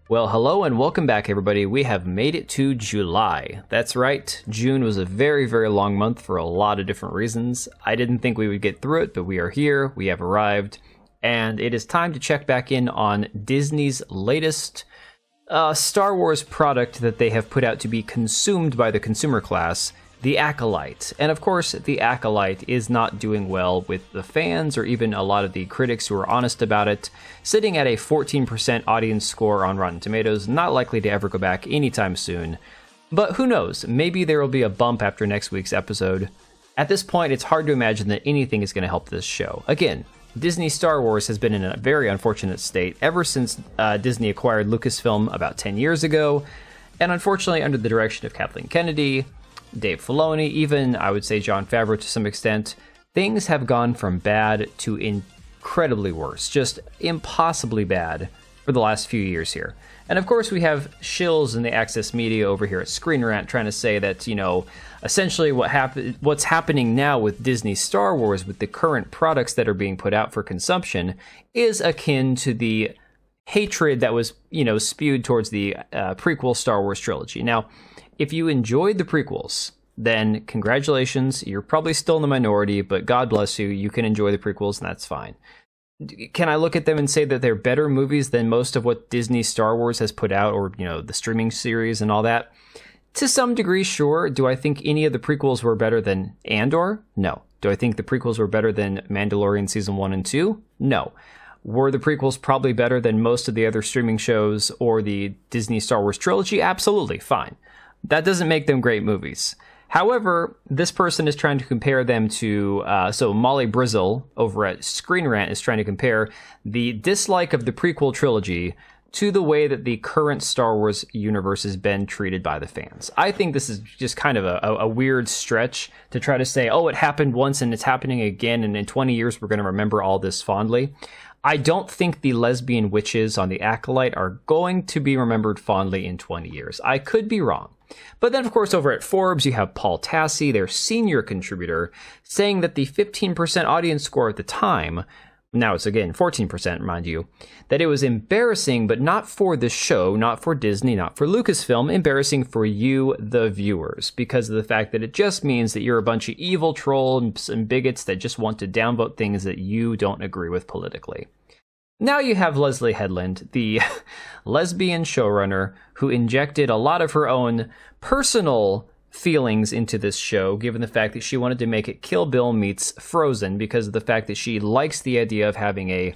Well, hello and welcome back, everybody. We have made it to July. That's right, June was a very, very long month for a lot of different reasons. I didn't think we would get through it, but we are here, we have arrived, and it is time to check back in on Disney's latest Star Wars product that they have put out to be consumed by the consumer class, the Acolyte. And of course, the Acolyte is not doing well with the fans or even a lot of the critics who are honest about it, sitting at a 14% audience score on Rotten Tomatoes, not likely to ever go back anytime soon. But who knows, maybe there will be a bump after next week's episode. At this point, it's hard to imagine that anything is going to help this show. Again, Disney Star Wars has been in a very unfortunate state ever since Disney acquired Lucasfilm about 10 years ago, and unfortunately under the direction of Kathleen Kennedy, Dave Filoni, even, I would say, Jon Favreau to some extent, things have gone from bad to incredibly worse, just impossibly bad for the last few years here. And of course we have SHILLS and the Access Media over here at Screen Rant trying to say that, you know, essentially what's happening now with Disney Star Wars, with the current products that are being put out for consumption, is akin to the hatred that was, you know, spewed towards the prequel Star Wars trilogy. Now, if you enjoyed the prequels, then congratulations, you're probably still in the minority, but God bless you, you can enjoy the prequels and that's fine. Can I look at them and say that they're better movies than most of what Disney Star Wars has put out, or, you know, the streaming series and all that? To some degree, sure. Do I think any of the prequels were better than Andor? No. Do I think the prequels were better than Mandalorian Season 1 and 2? No. Were the prequels probably better than most of the other streaming shows or the Disney Star Wars trilogy? Absolutely, fine. That doesn't make them great movies. However, this person is trying to compare them to, so Molly Brizzle over at Screen Rant is trying to compare the dislike of the prequel trilogy to the way that the current Star Wars universe has been treated by the fans. I think this is just kind of a weird stretch to try to say, oh, it happened once and it's happening again, and in 20 years we're going to remember all this fondly. I don't think the lesbian witches on the Acolyte are going to be remembered fondly in 20 years. I could be wrong. But then, of course, over at Forbes, you have Paul Tassi, their senior contributor, saying that the 15% audience score at the time, now it's again 14%, mind you, that it was embarrassing, but not for the show, not for Disney, not for Lucasfilm, embarrassing for you, the viewers, because of the fact that it just means that you're a bunch of evil trolls and bigots that just want to downvote things that you don't agree with politically. Now you have Leslie Headland, the lesbian showrunner who injected a lot of her own personal feelings into this show, given the fact that she wanted to make it Kill Bill meets Frozen, because of the fact that she likes the idea of having a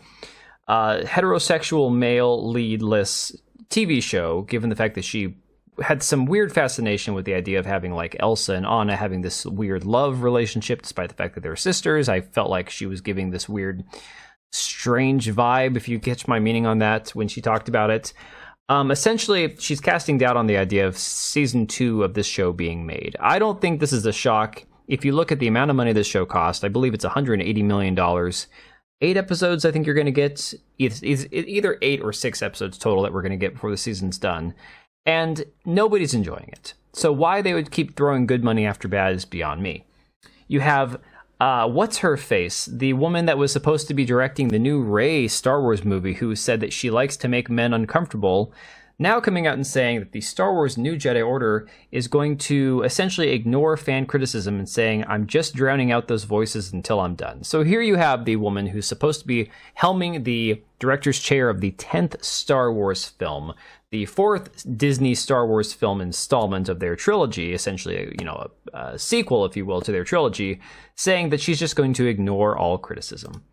heterosexual male leadless TV show, given the fact that she had some weird fascination with the idea of having, like, Elsa and Anna having this weird love relationship, despite the fact that they're sisters. I felt like she was giving this weird, strange vibe, if you catch my meaning on that, when she talked about it. Essentially, she's casting doubt on the idea of season 2 of this show being made. I don't think this is a shock. If you look at the amount of money this show cost, I believe it's $180 million. 8 episodes, I think you're going to get. Either 8 or 6 episodes total that we're going to get before the season's done. And nobody's enjoying it. So why they would keep throwing good money after bad is beyond me. You have what's her face? The woman that was supposed to be directing the new Rey Star Wars movie, who said that she likes to make men uncomfortable, now coming out and saying that the Star Wars New Jedi Order is going to essentially ignore fan criticism and saying, I'm just drowning out those voices until I'm done. So here you have the woman who's supposed to be helming the director's chair of the 10th Star Wars film, the 4th Disney Star Wars film installment of their trilogy, essentially, you know, a sequel, if you will, to their trilogy, saying that she's just going to ignore all criticism.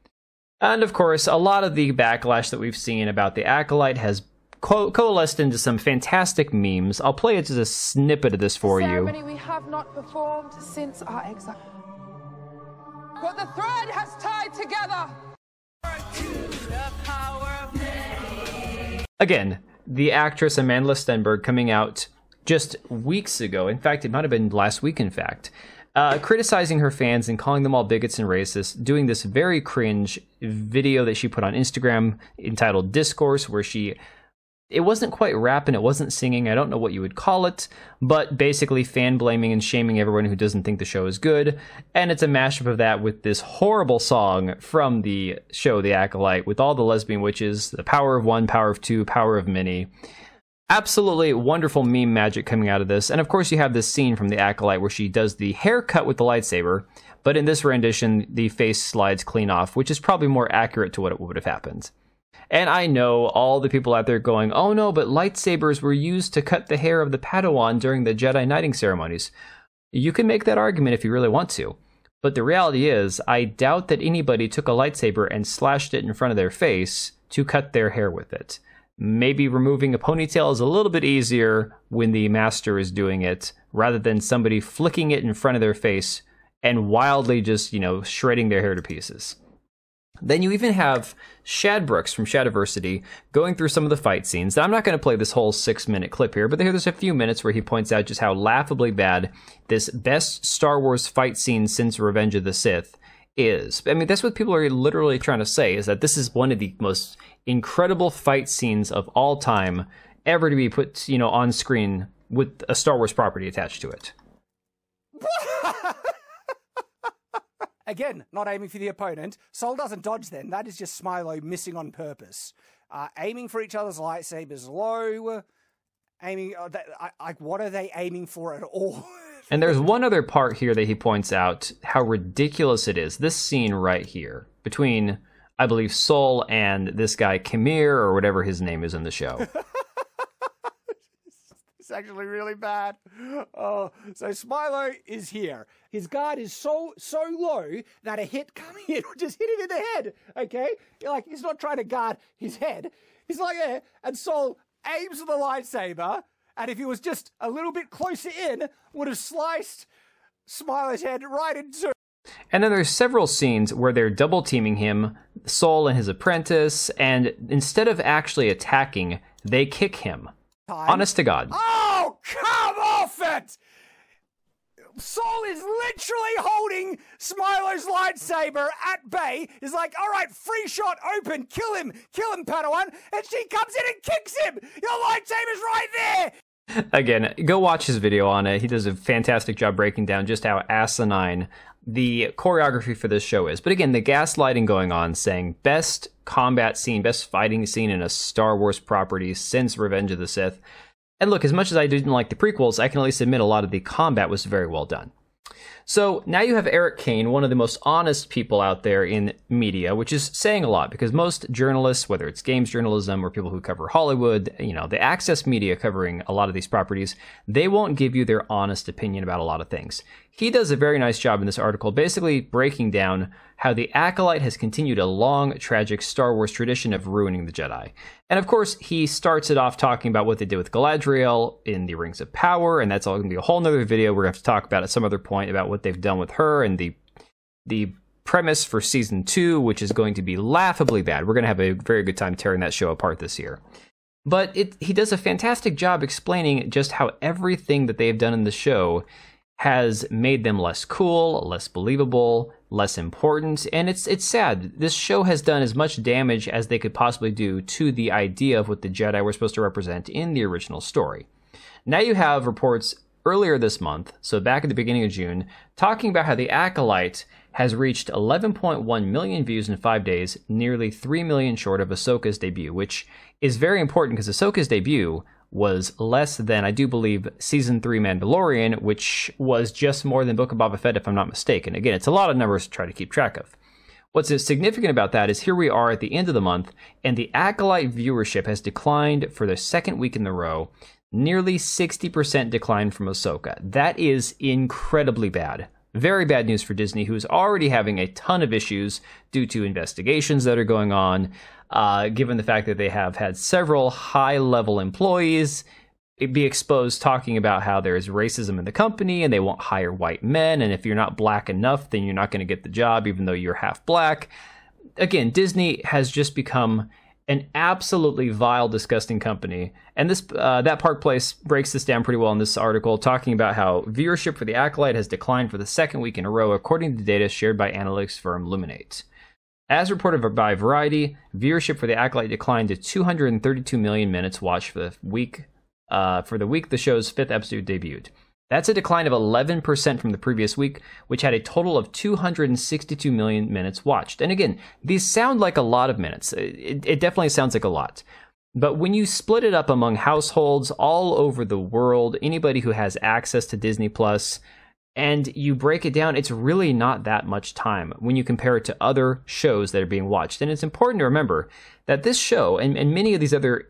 And of course, a lot of the backlash that we've seen about the Acolyte has coalesced into some fantastic memes. I'll play it as a snippet of this for you. Ceremony we have not performed since our exile. But the thread has tied together. Again, the actress Amanda Stenberg coming out just weeks ago, in fact, it might have been last week, in fact, criticizing her fans and calling them all bigots and racists, doing this very cringe video that she put on Instagram entitled Discourse, where it wasn't quite rap and it wasn't singing, I don't know what you would call it, but basically fan blaming and shaming everyone who doesn't think the show is good, and it's a mashup of that with this horrible song from the show The Acolyte, with all the lesbian witches, the power of one, power of two, power of many. Absolutely wonderful meme magic coming out of this. And of course you have this scene from the Acolyte where she does the haircut with the lightsaber, but in this rendition the face slides clean off, which is probably more accurate to what would have happened. And I know all the people out there going, oh no, but lightsabers were used to cut the hair of the Padawan during the Jedi knighting ceremonies. You can make that argument if you really want to. But the reality is, I doubt that anybody took a lightsaber and slashed it in front of their face to cut their hair with it. Maybe removing a ponytail is a little bit easier when the master is doing it, rather than somebody flicking it in front of their face and wildly just, shredding their hair to pieces. Then you even have Shad Brooks from Shadiversity going through some of the fight scenes. Now, I'm not going to play this whole 6-minute clip here, but there's a few minutes where he points out just how laughably bad this best Star Wars fight scene since Revenge of the Sith is. I mean, that's what people are literally trying to say, is that this is one of the most incredible fight scenes of all time ever to be put, on screen with a Star Wars property attached to it. Again, not aiming for the opponent. Sol doesn't dodge then. That is just Smilo missing on purpose. Aiming for each other's lightsabers low. Aiming... what are they aiming for at all? And there's one other part here that he points out how ridiculous it is. This scene right here between, I believe, Sol and this guy Kamir, or whatever his name is in the show. It's actually really bad. Oh, so Smilo is here. His guard is so low that a hit coming in would just hit him in the head. Okay, he's not trying to guard his head. He's like there, and Sol aims with the lightsaber, and if he was just a little bit closer in, would have sliced Smilo's head right in two. And then there's several scenes where they're double teaming him, Sol and his apprentice, and instead of actually attacking, they kick him. Honest to God. Oh, come off it! Sol is literally holding Smilo's lightsaber at bay. He's like, all right, free shot, open, kill him, Padawan. And she comes in and kicks him. Your lightsaber's right there. Again, go watch his video on it. He does a fantastic job breaking down just how asinine the choreography for this show is. But again, the gaslighting going on, saying best combat scene, best fighting scene in a Star Wars property since Revenge of the Sith. And look, as much as I didn't like the prequels, I can at least admit a lot of the combat was very well done. So now you have Eric Kane, one of the most honest people out there in media, which is saying a lot because most journalists, whether it's games journalism or people who cover Hollywood, the access media covering a lot of these properties, they won't give you their honest opinion about a lot of things. He does a very nice job in this article, basically breaking down how the Acolyte has continued a long, tragic Star Wars tradition of ruining the Jedi. And of course, he starts it off talking about what they did with Galadriel in the Rings of Power, and that's all going to be a whole nother video we're going to have to talk about at some other point about what they've done with her and the premise for Season 2, which is going to be laughably bad. We're going to have a very good time tearing that show apart this year. But he does a fantastic job explaining just how everything that they've done in the show has made them less cool, less believable, less important, and it's sad. This show has done as much damage as they could possibly do to the idea of what the Jedi were supposed to represent in the original story. Now you have reports earlier this month, so back at the beginning of June, talking about how the Acolyte has reached 11.1 million views in 5 days, nearly 3 million short of Ahsoka's debut, which is very important because Ahsoka's debut was less than, I do believe, Season 3 Mandalorian, which was just more than Book of Boba Fett, if I'm not mistaken. Again, it's a lot of numbers to try to keep track of. What's significant about that is here we are at the end of the month, and the Acolyte viewership has declined for the second week in a row, nearly 60% decline from Ahsoka. That is incredibly bad. Very bad news for Disney, who is already having a ton of issues due to investigations that are going on, given the fact that they have had several high-level employees be exposed talking about how there is racism in the company and they won't hire white men, and if you're not black enough, then you're not going to get the job even though you're half black. Again, Disney has just become an absolutely vile, disgusting company. And this that Park Place breaks this down pretty well in this article, talking about how viewership for the Acolyte has declined for the second week in a row, according to data shared by analytics firm PLUMMETS. As reported by Variety, viewership for the Acolyte declined to 232 million minutes watched for the week the show's 5th episode debuted. That's a decline of 11% from the previous week, which had a total of 262 million minutes watched. And again, these sound like a lot of minutes. It definitely sounds like a lot. But when you split it up among households all over the world, anybody who has access to Disney Plus, and you break it down, it's really not that much time when you compare it to other shows that are being watched. And it's important to remember that this show and many of these other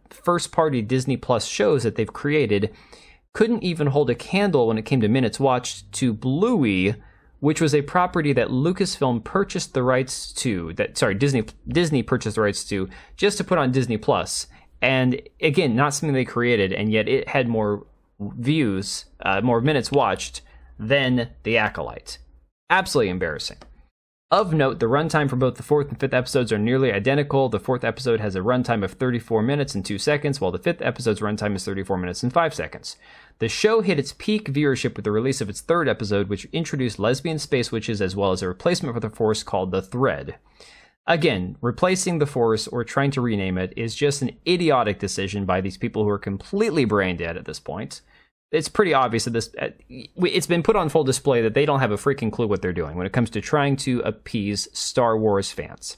first-party Disney Plus shows that they've created couldn't even hold a candle when it came to minutes watched to Bluey, which was a property that Lucasfilm purchased the rights to, Disney purchased the rights to, just to put on Disney Plus. And again, not something they created, and yet it had more views, more minutes watched than The Acolyte. Absolutely embarrassing. Of note, the runtime for both the 4th and 5th episodes are nearly identical. The 4th episode has a runtime of 34 minutes and 2 seconds, while the 5th episode's runtime is 34 minutes and 5 seconds. The show hit its peak viewership with the release of its 3rd episode, which introduced lesbian space witches as well as a replacement for the Force called the Thread. Again, replacing the Force or trying to rename it is just an idiotic decision by these people who are completely brain dead at this point. It's pretty obvious that it's been put on full display that they don't have a freaking clue what they're doing when it comes to trying to appease Star Wars fans.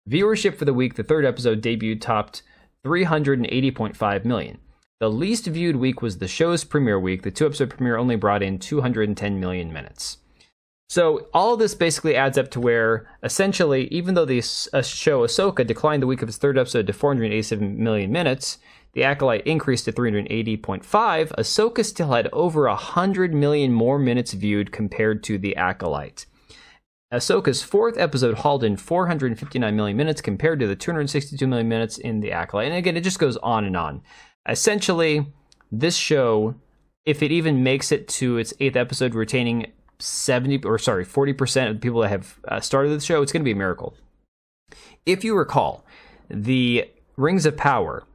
Viewership for the week, the 3rd episode debuted topped 380.5 million. The least viewed week was the show's premiere week. The 2-episode premiere only brought in 210 million minutes. So all of this basically adds up to where, essentially, even though the show Ahsoka declined the week of its 3rd episode to 487 million minutes, The Acolyte increased to 380.5, Ahsoka still had over 100 million more minutes viewed compared to The Acolyte. Ahsoka's 4th episode hauled in 459 million minutes compared to the 262 million minutes in The Acolyte. And again, it just goes on and on. Essentially, this show, if it even makes it to its 8th episode, retaining 40% of the people that have started the show, it's going to be a miracle. If you recall, the Rings of Power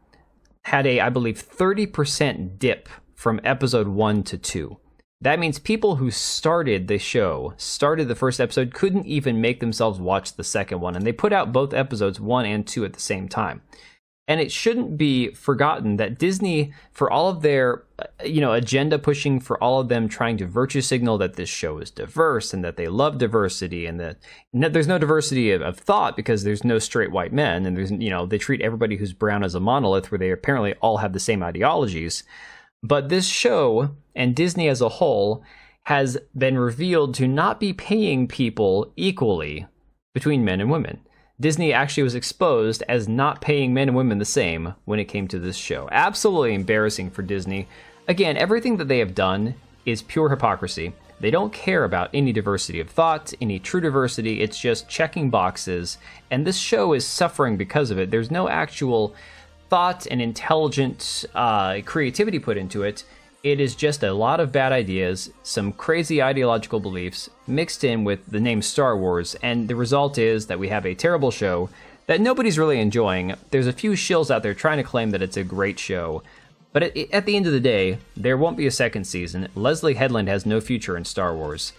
had a, I believe, 30% dip from episode 1 to 2. That means people who started the show, started the 1st episode, couldn't even make themselves watch the 2nd one, and they put out both episodes 1 and 2 at the same time. And it shouldn't be forgotten that Disney, for all of their, agenda pushing, for all of them trying to virtue signal that this show is diverse and that they love diversity and that there's no diversity of thought because there's no straight white men and there's, they treat everybody who's brown as a monolith where they apparently all have the same ideologies. But this show and Disney as a whole has been revealed to not be paying people equally between men and women. Disney actually was exposed as not paying men and women the same when it came to this show. Absolutely embarrassing for Disney. Again, everything that they have done is pure hypocrisy. They don't care about any diversity of thought, any true diversity. It's just checking boxes, and this show is suffering because of it. There's no actual thought and intelligent creativity put into it. It is just a lot of bad ideas, some crazy ideological beliefs mixed in with the name Star Wars, and the result is that we have a terrible show that nobody's really enjoying. There's a few shills out there trying to claim that it's a great show, but at the end of the day, there won't be a 2nd season. Leslie Headland has no future in Star Wars,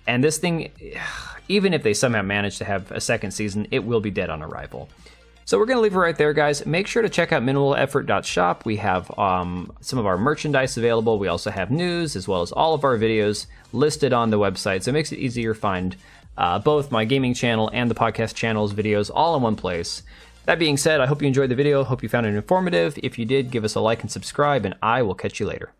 and this thing, even if they somehow manage to have a 2nd season, it will be dead on arrival. So we're going to leave it right there, guys. Make sure to check out minimaleffort.shop. We have some of our merchandise available. We also have news as well as all of our videos listed on the website. So it makes it easier to find both my gaming channel and the podcast channel's videos all in one place. That being said, I hope you enjoyed the video. Hope you found it informative. If you did, give us a like and subscribe, and I will catch you later.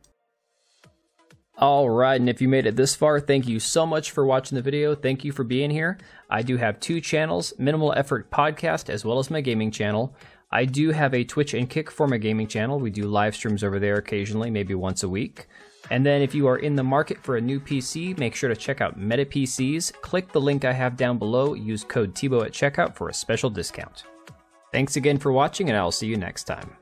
Alright, and if you made it this far, thank you so much for watching the video. Thank you for being here. I do have 2 channels, Minimal Effort Podcast as well as my gaming channel. I do have a Twitch and Kick for my gaming channel. We do live streams over there occasionally, maybe once a week. And then if you are in the market for a new PC, make sure to check out Meta PCs. Click the link I have down below. Use code TBO at checkout for a special discount. Thanks again for watching, and I'll see you next time.